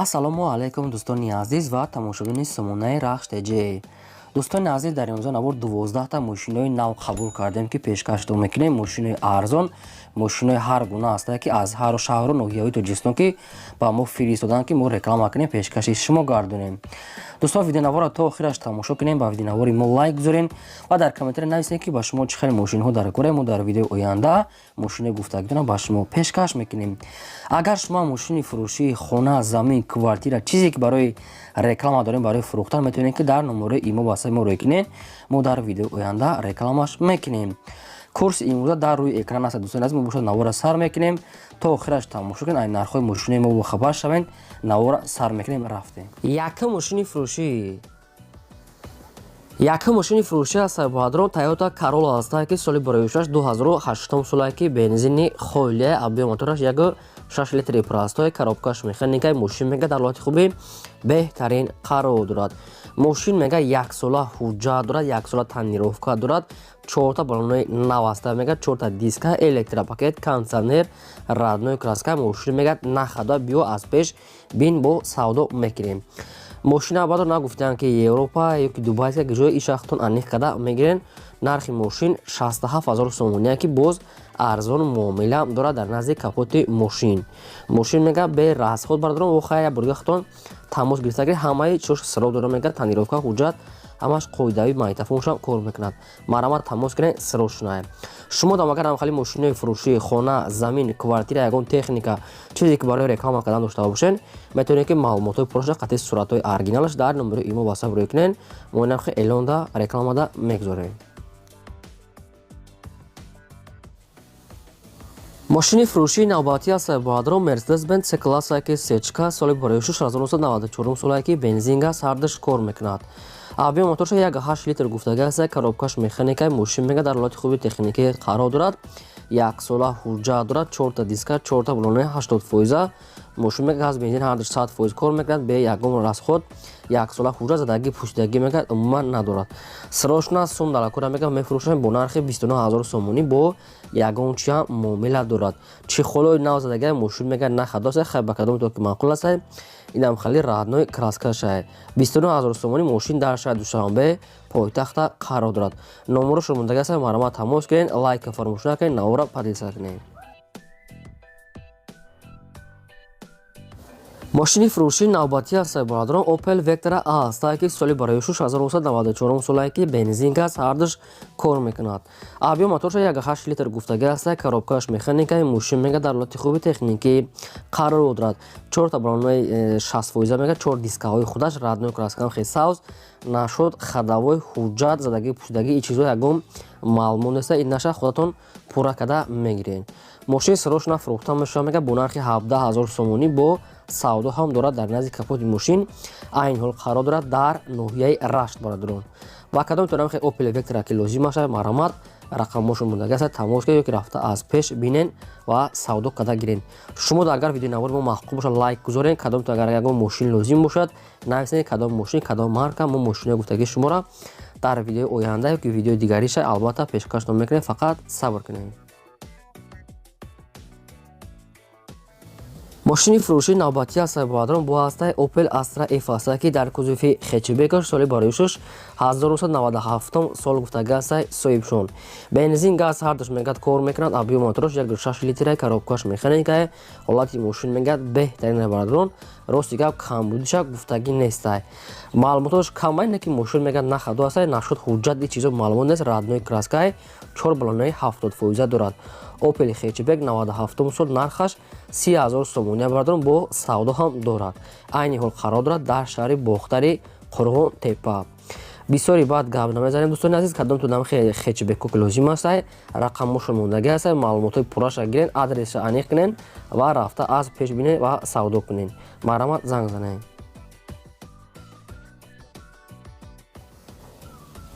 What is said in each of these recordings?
ассалому алайкум дӯстони азиз ва тамошобини сомонаи рахш теҷе. дӯстони азиз, дар имрӯза навор 12та мошинои нав қабул кардем ки пешкашдо мекунем. Мошинои арзон, мошинои ҳар гуна ҳастанд ки аз ҳару шаҳру ноҳияҳои Тоҷикистон ки ба мо фиристоданд ки мо реклама кунем, пешкаши шумо гардонем. дӯстон, видеонавора то охираш тамошо кунем, ба видеонавори мо лайк гузорен ва дар комментариё нависем ки ба шумо чӣ хеле мошинҳо дар кора. Мо дар видеои оянда мошинои гуфтагидона ба шумо пешкаш мекунем. агар шумо мошини фурӯшии хона, замин, квартира, чизе ки барои реклама дорем, барои фурӯхтан, метавонем ки дар номерои имо ба мо рой кунед. мо дар видеои оянда рекламаш мекунем. курси имрӯза дар рӯи экран аст. дӯстони азиз, мо бошад навора сар мекунем то охираш тамошо кунед. ай нархҳои мошинои мо бохабар шавед. навора сар мекунем, рафтем. Якум мошини фурӯшӣ аз Сайбоҳадрон Toyota Corolla ҳастад ки соли бароишаш 2008 сола ки бензини холия, объем мотораш 1.6 литри простой, коробкаш механикаи мошин мега дар ҳолати хуби беҳтарин қарор дорад. мошин мега 1 сола ҳуҷҷат дорад, 1 сола танировка дорад, 4та балонои нав аста мега, 4та диска, электропакет, кондитсионер, радной краска. мошин мега нахада биё аз пеш бин бо савдо мекунем. мошина бадро нагуфтанд ки Европа ё ки Дубай ки ҷои ишахтон аниқ када мегирен. нархи мошин 67000 сомония ки боз арзон муомила дорад дар назди капоти мошин. мошин мега бе расход бардорон вохая бургахтон тамос гирифтагир ҳамаи чош сирок дора мега, танировка, ҳуҷҷат ҳамаш қоидави магнитофоншам кор мекунад. марамат тамос гирен сирок шунае. шумо дам агар ҳамхали мошинои фурӯшии хона, замин, квартира, ягон техника, чизе ки барои реклама кардан дошта бошен, метавонед ки маълумотҳои пурраша қатъи суратҳои оригиналаш дар номерои имо ба саб рой кунед. мо инам эълонда рекламада мегузорем. мошини фурӯшии навбатӣ аз Сайбоҳадрон Mercedes-Benz C-класса ки сечка соли бароишаш 1994 сола ки бензин газ ҳардаш кор мекунад. объем моторша 1.8 литр гуфтага аст. коробкаш механикаи мошин мега дар ҳолати хуби техникӣ қарор дорад. 1 сола ҳуҷҷат дорад, 4та диска, 4та балонои 80%. мошин мега газ бензин ҳардаш 100% кор мекунад бе ягон расход. 1 сола ҳуҷҷат задагӣ пӯшидагӣ мега умуман надорад. сирошна сум далакора мега мефурӯшанд бо нархи 29000 сомонӣ бо ягон чиам муомила дорад. чихолои нав задагии мошин мега нахадоса хай ба кадомтон ки маъқул аст. инам хали радной краска шай 29000 сомонӣ мошин дар шаҳри Душанбе пойтахта қарор дорад. номеро шумондага аст. марамат тамос гирен, лайка фаромӯш накунед, навора падиса кунед. мошини фурӯшии навбатӣ аз Сайбоҳадрон Opel Vectra A ҳастад ки соли бароишаш 1994 сола ки бензин газ ҳардаш кор мекунад. объем моторша 1.8 литр гуфтага аст. коробкаш механикаи мошин мега дар ҳолати хуби техникӣ қарор дорад. 4та балонои 60% мега, 4 дискаҳои худаш, радной краскам хесаус нашуд, хадавой, ҳуҷҷат, задагии пӯшидагӣ, чизҳо ягон маълумот нест. ин наша худатон пурра када мегирен. мошин сирошна фурӯхта мешавад мега бо нархи 17000 сомонӣ бо савдо ҳам дорад дар назди капоти мошин. айни ҳол қарор дорад дар ноҳияи Рашт бародарон. ва кадомтон ҳам Opel Vectra ки лозим аст, марамат рақамошо мондаги аст, тамос гиред ёки рафта аз пеш бинен ва савдо када гирен. шумо агар видеонавори мо маъқул бошад лайк гузорен. кадомтон агар ягон мошин лозим бошад нависед кадом мошин, кадом марка. мо мошинои гуфтагии шуморо дар видеои оянда ёки видеои дигариша албатта пешкаш мекунем. фақат сабр кунед. мошини фурӯшии навбатӣ аз Сайбоҳадрон бо ҳастаи Opel Astra F аст ки дар кузуфи хечбекаш соли бароишаш 1997 сол гуфтага аст соҳибшон. бензин газ ҳардаш мегад кор мекунад. объем мотораш 1.6 литр, коробкаш механикаи ҳолати мошин мегад беҳтарин бародарон. рости гап камбудиша гуфтагӣ нест. маълумотош камай не ки мошин мегад нахадо аст, нашуд, ҳуҷҷат ин чизо маълумот нест. радной краскаи 4 балонои 70% дорад. Opel хечбек 97 сол нархаш 30000 сомония бародарон бо савдо ҳам дорад. айни ҳол қарор дорад дар шаҳри бохтари Қурғон Тепа. бисёри баъд гап намезанем дӯстони азиз. кадомтон ҳам хечбекко ки лозим аст, рақамошо мондаги аст, маълумотҳои пурраша гирен, адресша аниқ кунен ва рафта аз пеш бинед ва савдо кунен. марамат занг занед.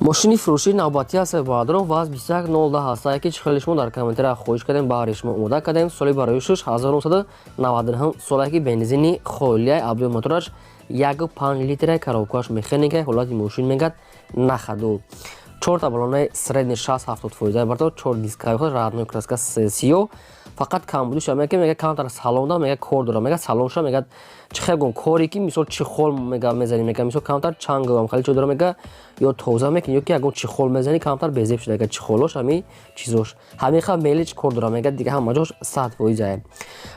мошини фурӯшии навбатӣ аз Сайбоҳадрон ВАЗ 2110 ҳастад ки чӣ хеле шумо дар комментария хоҳиш кардем, баҳри шумо омода кардем. соли бароишаш 1999 сола ки бензини холия, объем мотораш 1.5 литр, коробкаш механикаи ҳолати мошин мегад нахаду. 4 балонои средни 60-70% бардор, 4 дискаи худ, радной краска сиё. фақат камбудиш мега мега камтар салонда мега кор дора мега салонша мега чихегон кори ки мисол чихол мега мезани мега мисол камтар чангам хали чодора мега ё тоза мекини ё ки агон чихол мезани камтар безеб шуда мега чихолош ами чизош ҳамиха мелич кор дора мега дига ҳама ҷош 100% ай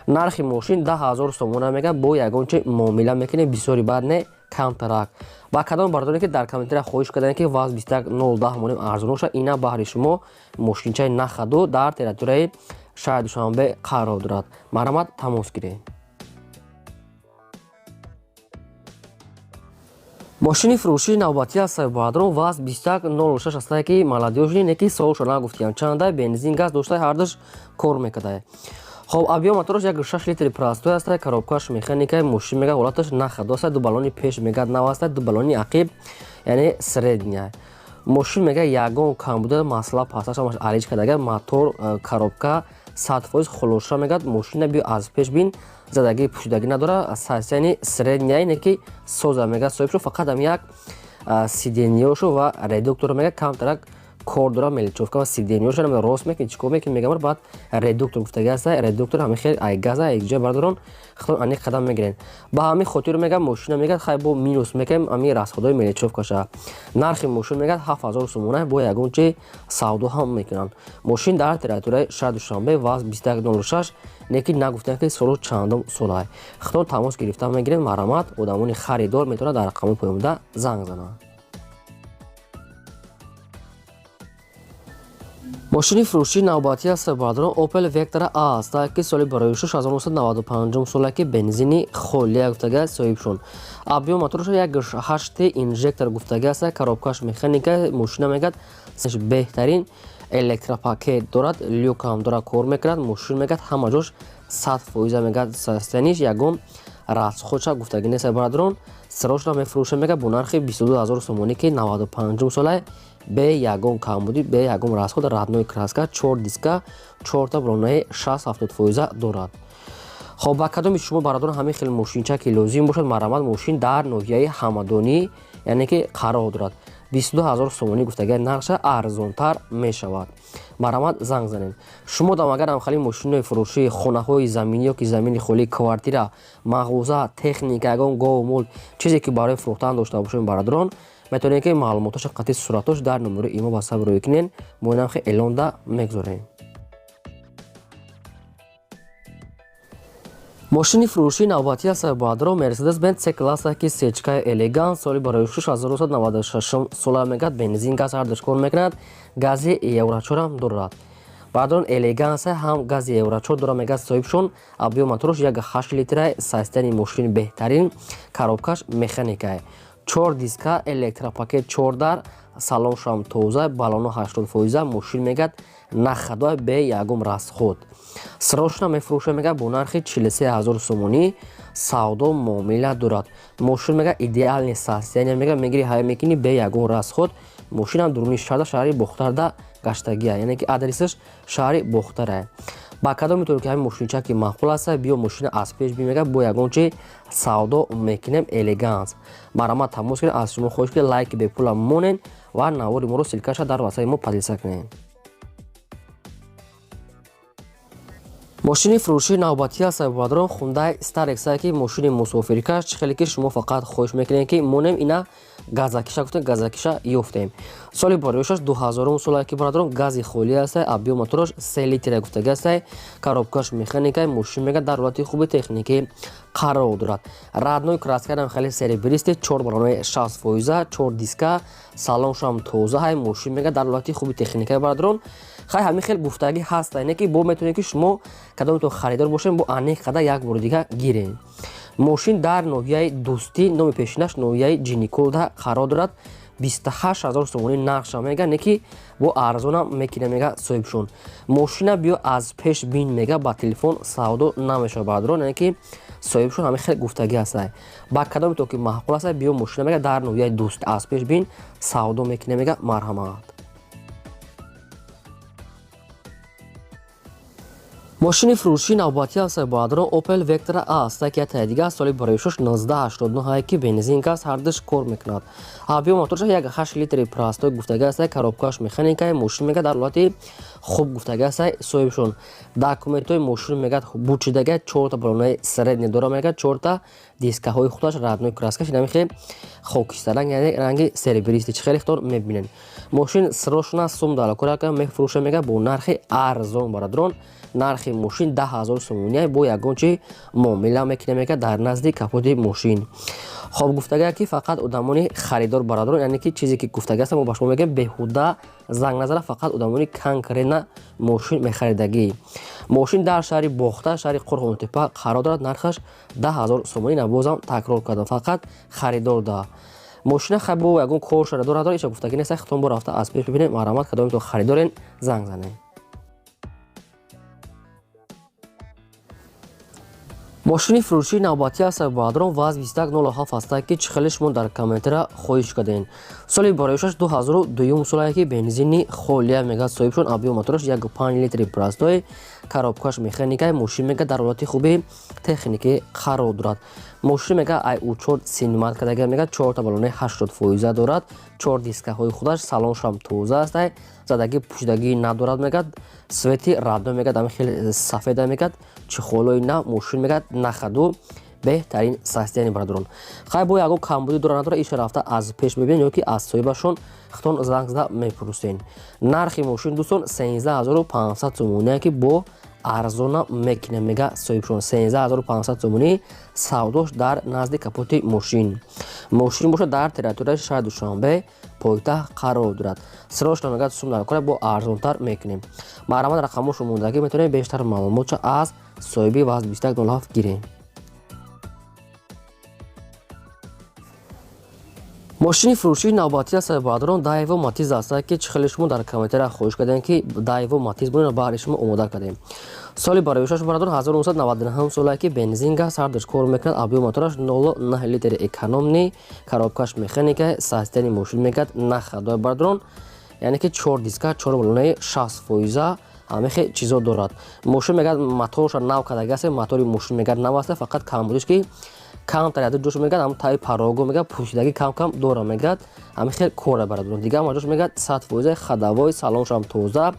нархи мошин 10000 сомона мега бо ягон чи муомила мекини бисёри бад не камтарак ба кадом бардоне ки дар комментария хоҳиш кардане ки ваз 21 монем арзоноша ина баҳри шумо мошинчаи нахаду дар территорияи шаҳри Душанбе қарор дорад. Марамат тамос гиред. мошини фурӯшии навбатӣ аз Сайбадрон ваз 2106 астае ки маладёжи неки солшона гуфтиян чанда бензин газ доштаи ҳардаш кор мекардае. хоб объем моторош як 6 литри простой астае коробкаш механикаи мошин мега ҳолаташ нахаду астае ду баллони пеш мега нав астае ду баллони ақиб яъне средняя мошин мега ягон камбуда масъала пасташ амаш ариж кардага мотор коробка 100% хулоша мегад мошина биё аз пеш бин задагӣ пӯшидагӣ надора сасяни средняи неки соза мега соҳибшо фақат ам як сиденьёшо ва редуктор мега камтарак кор дора меличовка ва сиденьёшо наме рост мекини чикор мекини мегамар баъд редуктор гуфтаги аста редуктор ҳами хел ай газа ай ҷо бардорон хатон ани қадам мегирен ба ҳами хотир мега мошина мегад хай бо минус мекем ами расходҳои меличовкаша нархи мошин мегад 7000 сомона бо ягон чи савдо ҳам мекунанд мошин дар территорияи шаҳри Душанбе ваз 2106 неки нагуфтанд ки солу чандум солай хатон тамос гирифта мегирен марамат одамони харидор метавонад дар рақами поёмда занг зананд. мошини фурӯшии навбатӣ аз Сайбадрон Opel Vectra A астае ки соли бароишаш 1995 солае ки бензини холия гуфтага соҳибшон объем мотороша як 8 инжектор гуфтага астае коробкаш механика мошина мегад беҳтарин электропакет дорад люкам дора кор мекунад мошин мегад ҳама ҷош 100% мегад састаниш ягон расходша гуфтаги не Сайбадрон срочно мефурӯша мега бо нархи 22000 сомонӣ ки 95 солае бе ягон камбудӣ бе ягон расход раднои краска 4 диска 4 та блонаи 60-70% дорад. хоб ба кадоми шумо бародарон ҳамин хел мошинча ки лозим бошад марамат мошин дар ноҳияи ҳамадонӣ яъне ки қарор дорад 22000 сомонӣ гуфтаги нархша арзонтар мешавад марамат занг занед шумо дам агар амхали мошинои фурӯшии хонаҳои заминӣ ё ки замини холии квартира мағоза техника ягон гов мол чизе ки барои фурӯхтан дошта бошем бародарон метавонед ки маълумотоша қатъи суратош дар номери имо ба саб рӯй кунед мо инам хе эълонда мегузорем. мошини фурӯшии навбатӣ аз Сайбадрон Mercedes-Benz C-класса ки сечкаи элегант соли бароишаш 1996 сола мегад бензин газ ҳардаш кор мекунад гази евро 4 дорад бародарон элеганса ҳам гази евро 4 дора мегад соҳибшон объем моторош як 8 литрай састани мошини беҳтарин коробкаш механикае 4 диска электропакет 4 дар салоншам тоза баллоно 80% мошин мегад нахадои бе ягон расход срочно мефурӯша мега бо нархи 43000 сомонӣ савдо муомила дорад мошин мега идеални состояния мега мегири ҳай мекини бе ягон расход мошинам дуруни шаҳри бохтарда гаштагия яъне ки адресаш шаҳри бохтарае ба кадом метавонем ки ҳамин мошинча ки маъқул аст биё мошина аз пеш бимега бо ягон чи савдо мекунем элеганс марамат тамос гиред аз шумо хоҳиш ки лайки бепула монен ва навори моро силкаша дар васаи мо подписа кунед. мошини фурӯшии навбатӣ аз Сайбадрон Hyundai Starex ки мошини мусофиркаш чихеле ки шумо фақат хоҳиш мекунед ки монем ина газакиша гуфтем газакиша ёфтем соли бароишаш 2000 солае ки бародарон гази холӣ астае объем моторош 3 литра гуфтаги астае коробкаш механикаи мошин мега дар ҳолати хуби техникӣ қарор дорад раднои краскаам хеле серебристи 4 баллонаи 60% 4 диска салоншам тоза ҳай мошин мега дар ҳолати хуби техникаи бародарон хай ҳамин хел гуфтагӣ ҳаст яъне ки бо метавонед ки шумо кадомитон харидор бошем бо аниқ қада як бори дига гирем мошин дар ноҳияи дӯстӣ номи пешинаш ноҳияи ҷиниколда қарор дорад 28000 сомонӣ нақша мега неки бо арзонам мекина мега соҳибшон мошина биё аз пеш бин мега ба телефон савдо намешавад бародарон яъне ки соҳибшон ҳамин хел гуфтагӣ астае ба кадомитон ки маъқул астае биё мошина мега дар ноҳияи дӯстӣ аз пеш бин савдо мекина мега марҳамат. мошини фурӯшии навбатӣ аз сайбоадрон Opel Vectra A ки таъдига аз соли бароишаш 1989 ки бензин газ ҳардаш кор мекунад. Ҳабиё моторша 1.8 литри простой гуфтага аст каробкаш механикаи мошин мегӯяд дар ҳолати хуб гуфтага аст соҳибшон. Документҳои мошин мегӯяд бучидага 4 та балонаи средне дора мегӯяд 4 та дискаҳои худаш радной краскаш намихе хокиста яъне ранги серебристи хеле хтор мебинен. Мошин срочно сум далакурака мефурӯша мегӯяд бо нархи арзон барадрон. Нархи мошин 10,000 сомония бо ягончи муомила мекунем мегӯяд дар назди капоти мошин. хоб гуфтага ки фақат одамони харидор барадрон яъне ки чизе ки гуфтага аст мо ба шумо мегӯем беҳуда занг назара фақат одамони конкретна мошин мехаридагӣ. мошин дар шаҳри бохта шаҳри Қурғонтепа қарор дорад. нархаш 10,000 сомонина. бозам такрор кардам фақат харидор да мошина бо ягон кор шуда дорад. иша гуфтагӣ нест хитон бо рафта аз пеш бибинем марамат кадоми то харидорен занг занем. мошини фурӯшии навбатӣ аз сайбоадрон ваз 2107 ҳаста ки чӣ хеле шумо дар комментара хоҳиш кардем. соли бароишаш 2002 солае ки бензини холия мегӯяд соҳибшон. абиё мотораш 1.5 литри простой коробкаш механикаи мошин мегӯяд дар ҳолати хуби техникӣ қарор дорад. мошин мегӯяд IU4 синемат кардага мегӯяд 4 та балонаи 80% дорад. 4 дискаҳои худаш салоншам тоза аст задагӣ пӯшидагӣ надорад мегӯяд свети радно мегӯяд ами хеле сафеда мегӯяд чихолои нав мошин мегӯяд нахаду беҳтарин состояние барадрон. хай бо ягон камбудӣ дора надора иша рафта аз пеш бибинем ё ки аз соҳибашон хитон занг зада мепурсен. нархи мошин дӯстон 13500 сомония ки бо арзона мекунем мега соҳибшон 13500 сомонӣ савдош дар назди капоти мошин. мошин бошад дар территорияи шаҳри Душанбе пойтаҳт қарор дорад. срочно мегӯяд сум далакора бо арзонтар мекунем. маърамат рақамошо мондагӣ метавонем бештар маълумотша аз соҳиби ваз 2107 гирем. мошини фурӯшии навбатӣ аз сайбоадрон Daewoo Matiz аст ки чӣ хеле шумо дар комментара хоҳиш кардем ки Daewoo Matiz бунина баҳри шумо омода кардем. соли бароишаш барадрон 1999 солае ки бензин газ ҳардаш кор мекунад. абиё мотораш 0.9 литри экономни коробкаш механика состояние мошин мегӯяд нахадой барадрон яъне ки 4 диска 4 балонаи 60% ҳамехе чизо дорад. мошин мегӯяд моторша нав кардага аст мотори мошин мегӯяд нав аст фақат камбудиш ки камтар ядо ҷош мегӯяд ам таи парого мегӯяд пӯшидагӣ кам дора мегӯяд ҳамехел кора барадрон дигар маҷош мегӯяд 100% хадавои салоншам тоза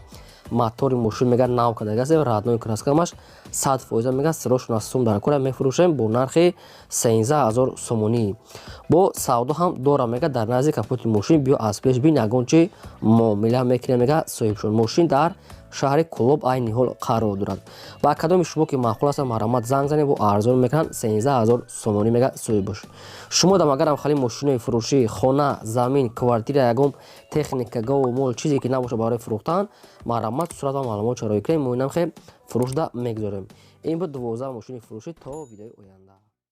мотори мошин мегӯяд нав кардага аст раднои краскамаш 100% мегӯяд срочно сум дар кора мефурӯшем бо нархи 13000 сомонӣ. бо савдо ҳам дора мегӯяд дар назди капоти мошин биё аз пеш бин ягончи муомила мекунем мегӯяд соҳибшон. мошин дар шаҳри Кулоб айни ҳол қарор дорад. ба кадоми шумо ки маъқул аст маърамат занг занед бо арзон мекунанд 13000 сомонӣ мегӯяд соҳиб бош. шумо дам агарам хали мошинои фурӯшӣ хона замин квартира ягон техника гаву мол чизе ки набоша барои фурӯхтан маърамат сурат ва маълумот чарои кунем моинам хе фурӯшда мегузорем. ин буд 12 мошини фурӯшӣ то видеои оянда.